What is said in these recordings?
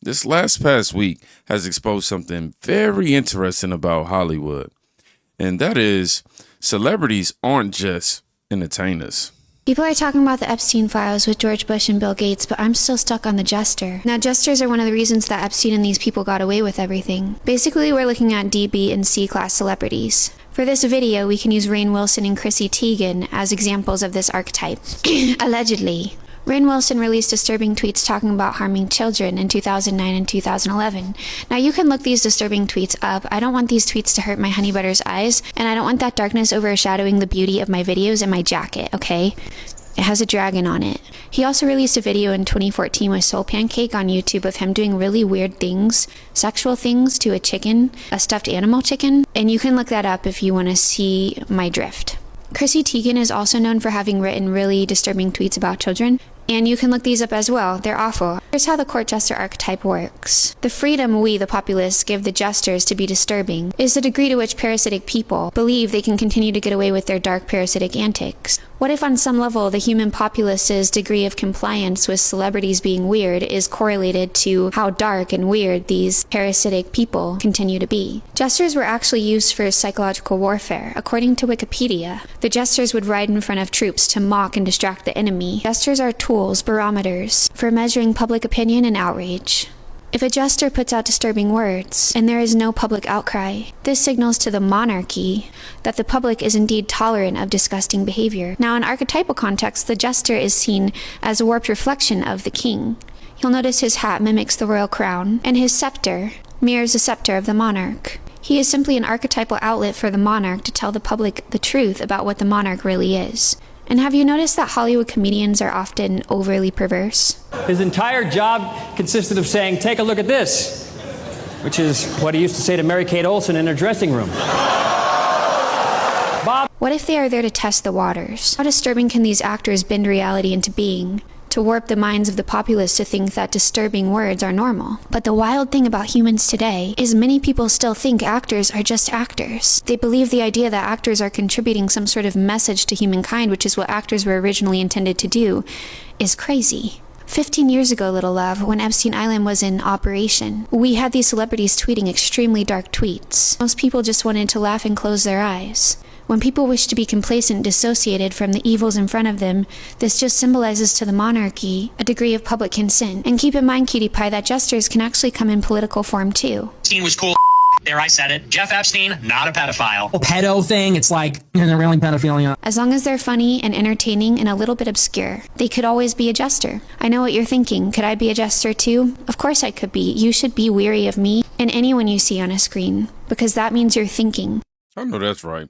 This past week has exposed something very interesting about Hollywood, and that is celebrities aren't just entertainers. People are talking about the Epstein files with George Bush and Bill Gates, but I'm still stuck on the jester. Now, jesters are one of the reasons that Epstein and these people got away with everything. Basically, we're looking at D, B, and C class celebrities. For this video, we can use Rainn Wilson and Chrissy Teigen as examples of this archetype. Allegedly. Rainn Wilson released disturbing tweets talking about harming children in 2009 and 2011. Now you can look these disturbing tweets up. I don't want these tweets to hurt my honey butter's eyes, and I don't want that darkness overshadowing the beauty of my videos and my jacket, okay? It has a dragon on it. He also released a video in 2014 with Soul Pancake on YouTube of him doing really weird things, sexual things to a chicken, a stuffed animal chicken, and you can look that up if you want to see my drift. Chrissy Teigen is also known for having written really disturbing tweets about children, and you can look these up as well. They're awful. Here's how the court jester archetype works. The freedom we, the populace, give the jesters to be disturbing is the degree to which parasitic people believe they can continue to get away with their dark parasitic antics. What if on some level the human populace's degree of compliance with celebrities being weird is correlated to how dark and weird these parasitic people continue to be? Jesters were actually used for psychological warfare. According to Wikipedia, the jesters would ride in front of troops to mock and distract the enemy. Jesters are tools, barometers, for measuring public opinion and outrage. If a jester puts out disturbing words, and there is no public outcry, this signals to the monarchy that the public is indeed tolerant of disgusting behavior. Now, in archetypal context, the jester is seen as a warped reflection of the king. You'll notice his hat mimics the royal crown, and his scepter mirrors the scepter of the monarch. He is simply an archetypal outlet for the monarch to tell the public the truth about what the monarch really is. And have you noticed that Hollywood comedians are often overly perverse? His entire job consisted of saying, "Take a look at this," which is what he used to say to Mary-Kate Olsen in her dressing room. Bob. What if they are there to test the waters? How disturbing can these actors bend reality into being, to warp the minds of the populace to think that disturbing words are normal? But the wild thing about humans today is many people still think actors are just actors. They believe the idea that actors are contributing some sort of message to humankind, which is what actors were originally intended to do, is crazy. 15 years ago, little love, when Epstein Island was in operation, we had these celebrities tweeting extremely dark tweets. Most people just wanted to laugh and close their eyes. When people wish to be complacent, dissociated from the evils in front of them, this just symbolizes to the monarchy a degree of public consent. And keep in mind, cutie pie, that jesters can actually come in political form too. Epstein was cool. There, I said it. Jeff Epstein, not a pedophile. Pedo thing, it's like, they're really pedophilia. As long as they're funny and entertaining and a little bit obscure, they could always be a jester. I know what you're thinking. Could I be a jester too? Of course I could be. You should be weary of me and anyone you see on a screen, because that means you're thinking. I know that's right.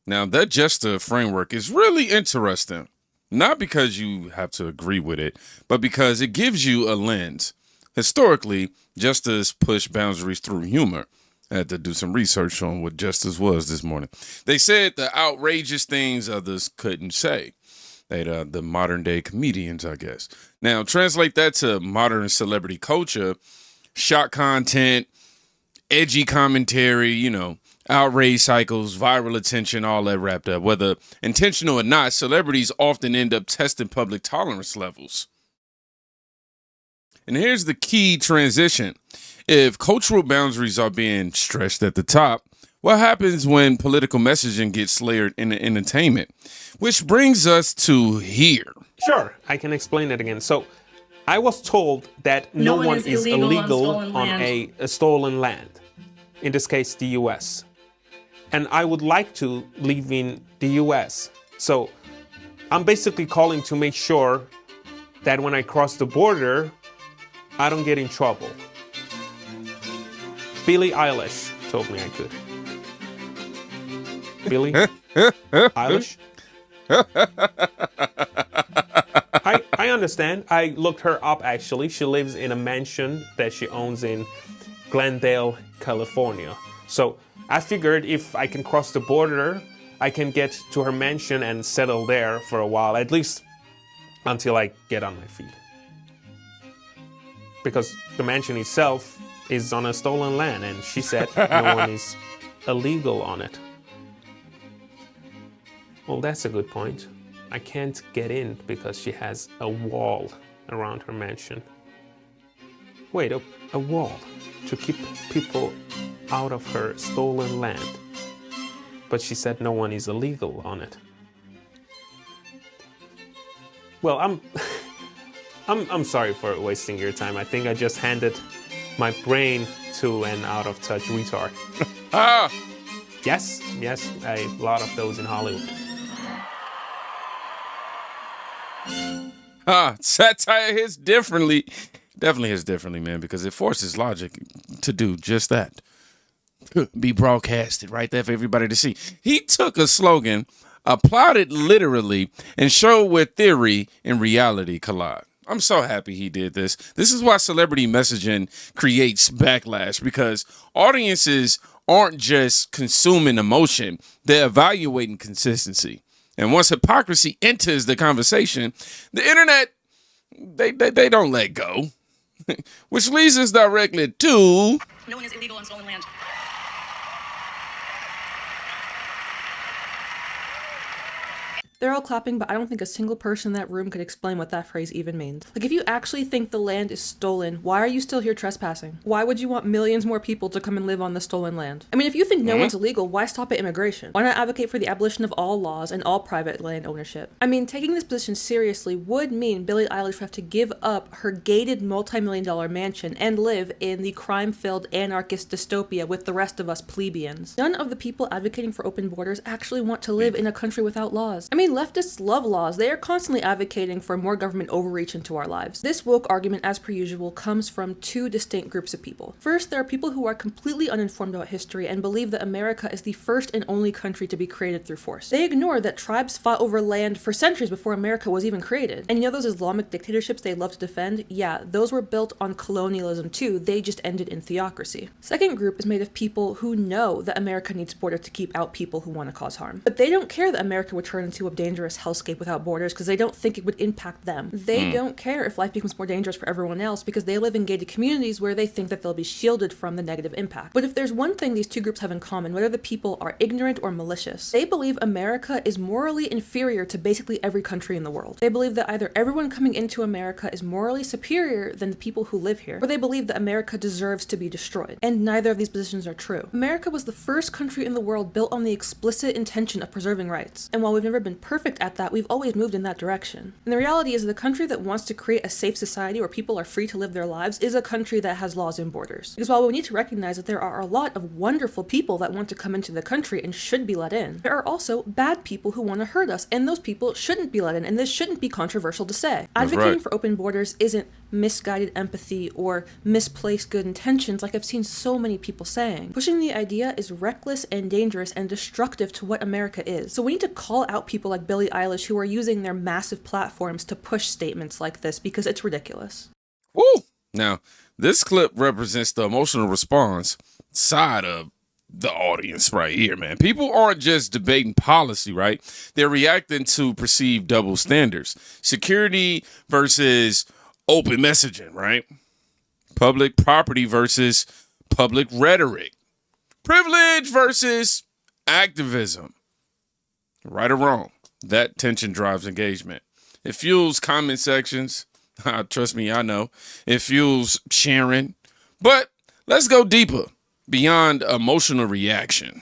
Now, that jester framework is really interesting, not because you have to agree with it, but because it gives you a lens. Historically, jesters push boundaries through humor. I had to do some research on what jesters was this morning. They said the outrageous things others couldn't say. They'd the modern day comedians, I guess. Now, translate that to modern celebrity culture, shock content, edgy commentary, outrage cycles, viral attention, all that wrapped up. Whether intentional or not, celebrities often end up testing public tolerance levels. And here's the key transition. If cultural boundaries are being stretched at the top, what happens when political messaging gets layered into entertainment? Which brings us to here. Sure, I can explain it again. So I was told that no one is illegal on a stolen land. In this case, the US. And I would like to live in the US. So I'm basically calling to make sure that when I cross the border, I don't get in trouble. Billie Eilish told me I could. Billie Eilish? I understand. I looked her up actually. She lives in a mansion that she owns in Glendale, California. So I figured if I can cross the border, I can get to her mansion and settle there for a while, at least until I get on my feet. Because the mansion itself is on a stolen land, and she said no one is illegal on it. Well, that's a good point. I can't get in because she has a wall around her mansion. Wait, a wall to keep people out of her stolen land. But she said no one is illegal on it. Well, I'm sorry for wasting your time. I think I just handed my brain to an out-of-touch retard. Ah! Yes, a lot of those in Hollywood. Satire hits differently. Definitely hits differently, man, because it forces logic to do just that. Be broadcasted right there for everybody to see. He took a slogan, applied it literally, and showed where theory and reality collide. I'm so happy he did this. This is why celebrity messaging creates backlash, because audiences aren't just consuming emotion, they're evaluating consistency. And once hypocrisy enters the conversation, the internet, they don't let go. Which leads us directly to... No one is illegal on stolen land. They're all clapping, but I don't think a single person in that room could explain what that phrase even means. Like, if you actually think the land is stolen, why are you still here trespassing? Why would you want millions more people to come and live on the stolen land? I mean, if you think no one's illegal, why stop at immigration? Why not advocate for the abolition of all laws and all private land ownership? I mean, taking this position seriously would mean Billie Eilish would have to give up her gated multi-million-dollar mansion and live in the crime-filled anarchist dystopia with the rest of us plebeians. None of the people advocating for open borders actually want to live in a country without laws. I mean, leftists love laws. They are constantly advocating for more government overreach into our lives. This woke argument, as per usual, comes from two distinct groups of people. First, there are people who are completely uninformed about history and believe that America is the first and only country to be created through force. They ignore that tribes fought over land for centuries before America was even created. And you know those Islamic dictatorships they love to defend? Yeah, those were built on colonialism too. They just ended in theocracy. Second group is made of people who know that America needs borders to keep out people who want to cause harm. But they don't care that America would turn into a dangerous hellscape without borders because they don't think it would impact them. They don't care if life becomes more dangerous for everyone else because they live in gated communities where they think that they'll be shielded from the negative impact. But if there's one thing these two groups have in common, whether the people are ignorant or malicious, they believe America is morally inferior to basically every country in the world. They believe that either everyone coming into America is morally superior than the people who live here, or they believe that America deserves to be destroyed. And neither of these positions are true. America was the first country in the world built on the explicit intention of preserving rights. And while we've never been perfect at that, we've always moved in that direction. And the reality is the country that wants to create a safe society where people are free to live their lives is a country that has laws and borders. Because while we need to recognize that there are a lot of wonderful people that want to come into the country and should be let in, there are also bad people who want to hurt us, and those people shouldn't be let in, and this shouldn't be controversial to say. Advocating for open borders isn't misguided empathy or misplaced good intentions like I've seen so many people saying. Pushing the idea is reckless and dangerous and destructive to what America is. So we need to call out people like Billie Eilish who are using their massive platforms to push statements like this because it's ridiculous. Woo! Now, this clip represents the emotional response side of the audience right here, man. People aren't just debating policy, right? They're reacting to perceived double standards. Security versus open messaging, right? Public property versus public rhetoric. Privilege versus activism. Right or wrong, that tension drives engagement. It fuels comment sections. Trust me, I know. It fuels sharing. But let's go deeper, beyond emotional reaction.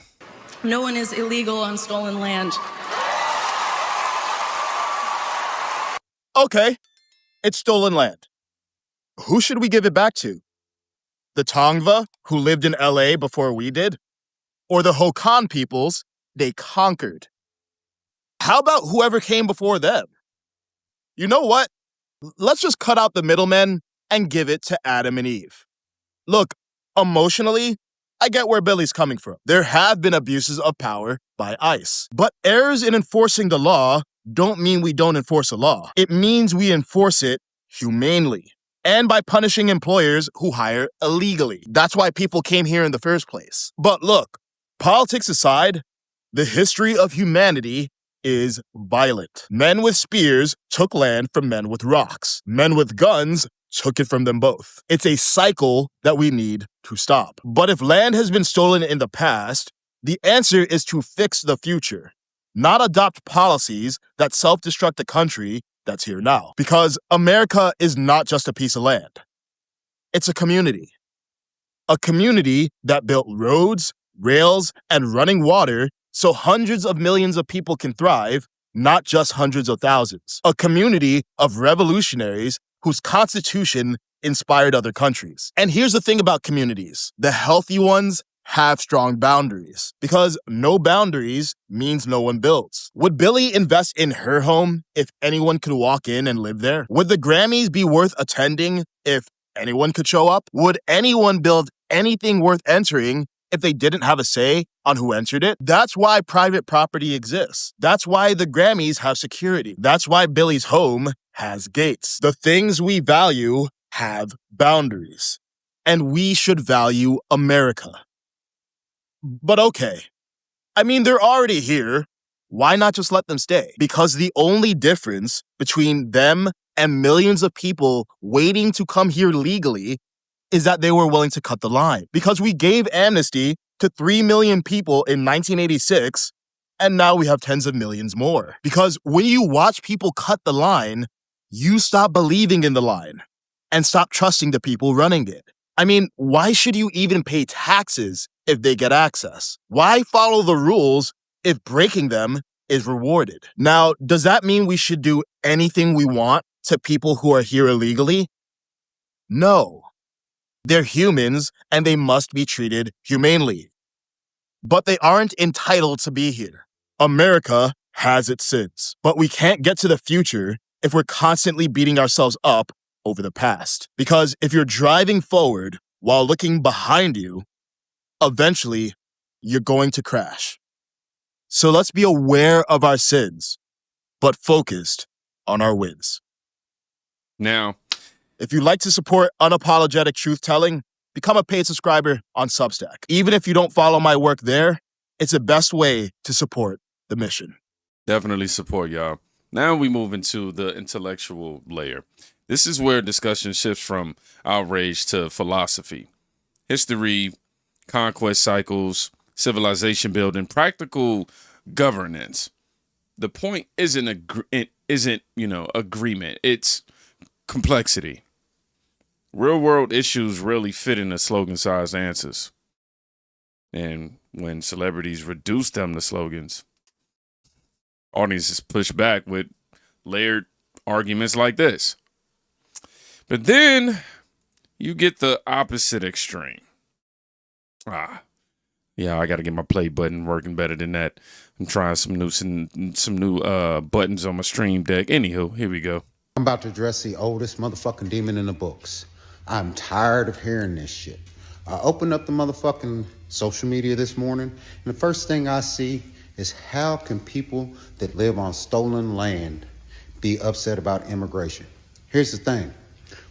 No one is illegal on stolen land. Okay, it's stolen land. Who should we give it back to? The Tongva, who lived in LA before we did? Or the Hokan peoples they conquered? How about whoever came before them? You know what? Let's just cut out the middlemen and give it to Adam and Eve. Look, emotionally, I get where Billy's coming from. There have been abuses of power by ICE. But errors in enforcing the law don't mean we don't enforce a law. It means we enforce it humanely and by punishing employers who hire illegally. That's why people came here in the first place. But look, politics aside, the history of humanity is violent. Men with spears took land from men with rocks. Men with guns took it from them both. It's a cycle that we need to stop. But if land has been stolen in the past, the answer is to fix the future, not adopt policies that self-destruct the country that's here now. Because America is not just a piece of land. It's a community. A community that built roads, rails, and running water so hundreds of millions of people can thrive, not just hundreds of thousands. A community of revolutionaries whose constitution inspired other countries. And here's the thing about communities. The healthy ones have strong boundaries, because no boundaries means no one builds. Would Billie invest in her home if anyone could walk in and live there? Would the Grammys be worth attending if anyone could show up? Would anyone build anything worth entering if they didn't have a say on who entered it? That's why private property exists. That's why the Grammys have security. That's why Billie's home has gates. The things we value have boundaries. And we should value America. But okay, I mean, they're already here. Why not just let them stay? Because the only difference between them and millions of people waiting to come here legally is that they were willing to cut the line. Because we gave amnesty to 3 million people in 1986, and now we have tens of millions more. Because when you watch people cut the line, you stop believing in the line and stop trusting the people running it. I mean, why should you even pay taxes if they get access? Why follow the rules if breaking them is rewarded? Now, does that mean we should do anything we want to people who are here illegally? No. They're humans and they must be treated humanely. But they aren't entitled to be here. America has its sins, but we can't get to the future if we're constantly beating ourselves up over the past. Because if you're driving forward while looking behind you, eventually you're going to crash. So let's be aware of our sins, but focused on our wins. Now, if you'd like to support unapologetic truth-telling, become a paid subscriber on Substack. Even if you don't follow my work there, it's the best way to support the mission. definitely support y'all. Now we move into the intellectual layer. This is where discussion shifts from outrage to philosophy, history, conquest cycles, civilization building, practical governance. The point isn't agreement. It's complexity. Real world issues rarely fit into slogan-sized answers. And when celebrities reduce them to slogans, audiences push back with layered arguments like this. But then you get the opposite extreme. Yeah, I got to get my play button working better than that. I'm trying some new buttons on my stream deck. Anywho, here we go. I'm about to address the oldest motherfucking demon in the books. I'm tired of hearing this shit. I opened up the motherfucking social media this morning, and the first thing I see is how can people that live on stolen land be upset about immigration? Here's the thing.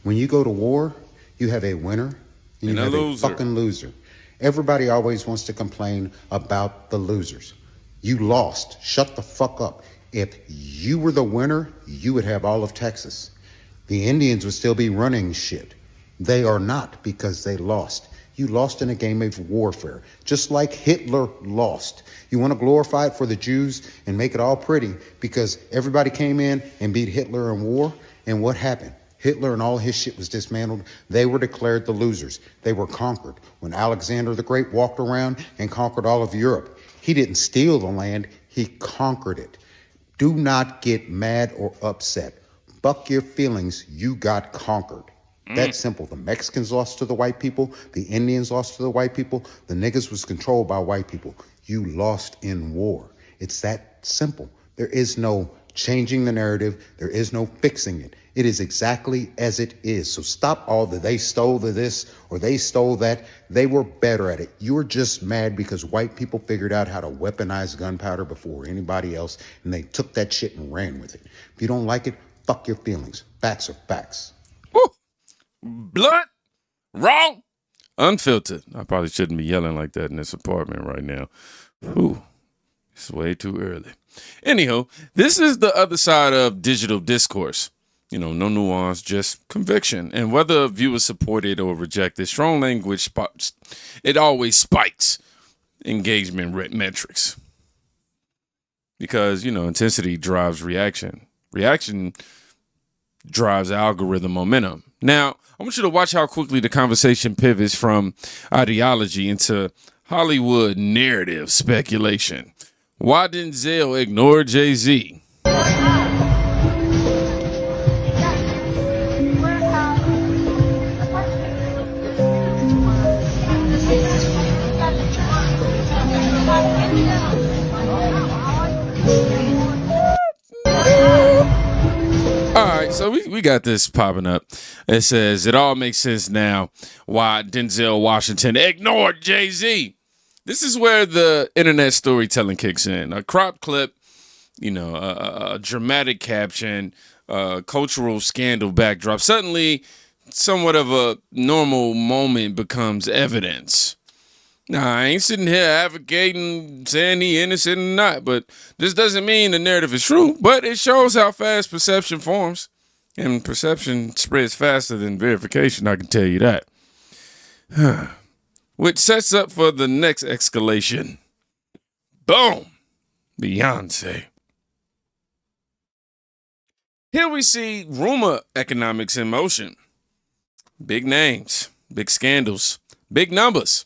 When you go to war, you have a winner and you have a fucking loser. Everybody always wants to complain about the losers. You lost. Shut the fuck up. If you were the winner, you would have all of Texas. The Indians would still be running shit. They are not, because they lost. You lost in a game of warfare, just like Hitler lost. You want to glorify it for the Jews and make it all pretty because everybody came in and beat Hitler in war, and what happened? Hitler and all his shit was dismantled. They were declared the losers. They were conquered. When Alexander the Great walked around and conquered all of Europe, he didn't steal the land, he conquered it. Do not get mad or upset. Buck your feelings, you got conquered. That's simple. The Mexicans lost to the white people. The Indians lost to the white people. The niggas was controlled by white people. You lost in war. It's that simple. There is no changing the narrative. There is no fixing it. It is exactly as it is. So stop all the they stole this or they stole that. They were better at it. You're just mad because white people figured out how to weaponize gunpowder before anybody else, and they took that shit and ran with it. If you don't like it, fuck your feelings. Facts are facts. Blunt, raw, unfiltered. I probably shouldn't be yelling like that in this apartment right now. Ooh, it's way too early. Anyhow, this is the other side of digital discourse. You know, no nuance, just conviction. And whether viewers support it or reject it, strong language it always spikes engagement metrics. Because, intensity drives reaction. Reaction drives algorithm momentum. Now, I want you to watch how quickly the conversation pivots from ideology into Hollywood narrative speculation. Why Denzel ignore Jay-Z? All right, so we got this popping up. It says, it all makes sense now why Denzel Washington ignored Jay-Z. This is where the internet storytelling kicks in. A crop clip, a dramatic caption, cultural scandal backdrop. Suddenly, somewhat of a normal moment becomes evidence. Now, I ain't sitting here advocating, saying he innocent or not, but this doesn't mean the narrative is true, but it shows how fast perception forms, and perception spreads faster than verification, I can tell you that. Which sets up for the next escalation. Boom! Beyonce. Here we see rumor economics in motion. Big names, big scandals, big numbers.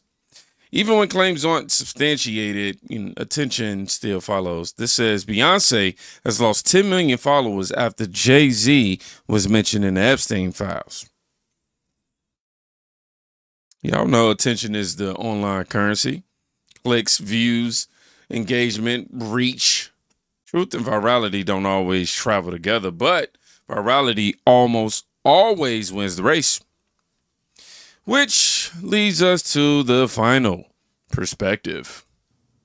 Even when claims aren't substantiated, attention still follows. This says Beyonce has lost 10 million followers after Jay-Z was mentioned in the Epstein files. Y'all know attention is the online currency. Clicks, views, engagement, reach. Truth and virality don't always travel together, but virality almost always wins the race. Which leads us to the final perspective.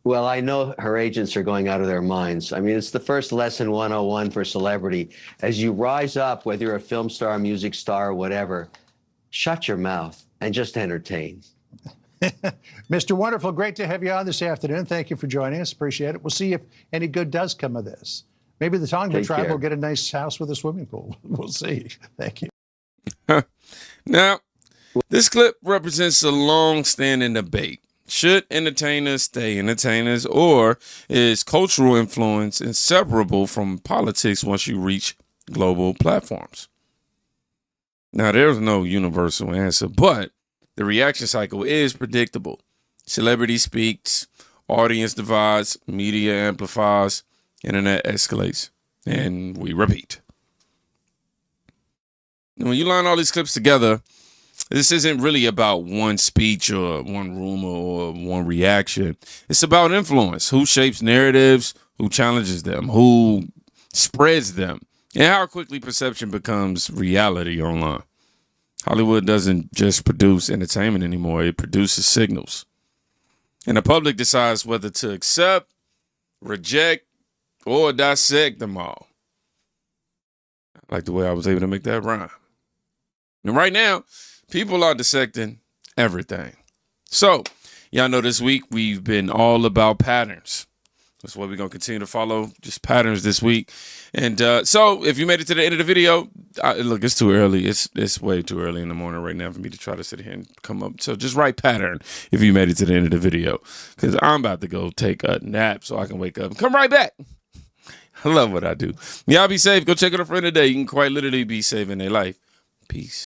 Well, I know her agents are going out of their minds. I mean, it's the first lesson 101 for celebrity. As you rise up, whether you're a film star, music star, or whatever, shut your mouth and just entertain. Mr. Wonderful, great to have you on this afternoon. Thank you for joining us. Appreciate it. We'll see if any good does come of this. Maybe the Tongva tribe will get a nice house with a swimming pool. We'll see. Thank you. Now, this clip represents a long-standing debate. Should entertainers stay entertainers, or is cultural influence inseparable from politics once you reach global platforms? Now, there's no universal answer, but the reaction cycle is predictable. Celebrity speaks, audience divides, media amplifies, internet escalates, and we repeat. And when you line all these clips together, this isn't really about one speech or one rumor or one reaction. It's about influence. Who shapes narratives, who challenges them, who spreads them, and how quickly perception becomes reality online. Hollywood doesn't just produce entertainment anymore. It produces signals. And the public decides whether to accept, reject, or dissect them all. I like the way I was able to make that rhyme. And right now, people are dissecting everything. So, y'all know this week we've been all about patterns. That's what we're going to continue to follow, just patterns this week. And so if you made it to the end of the video, look, it's too early. It's way too early in the morning right now for me to try to sit here and come up. So just write pattern if you made it to the end of the video, because I'm about to go take a nap so I can wake up and come right back. I love what I do. Y'all be safe. Go check out a friend today. You can quite literally be saving their life. Peace.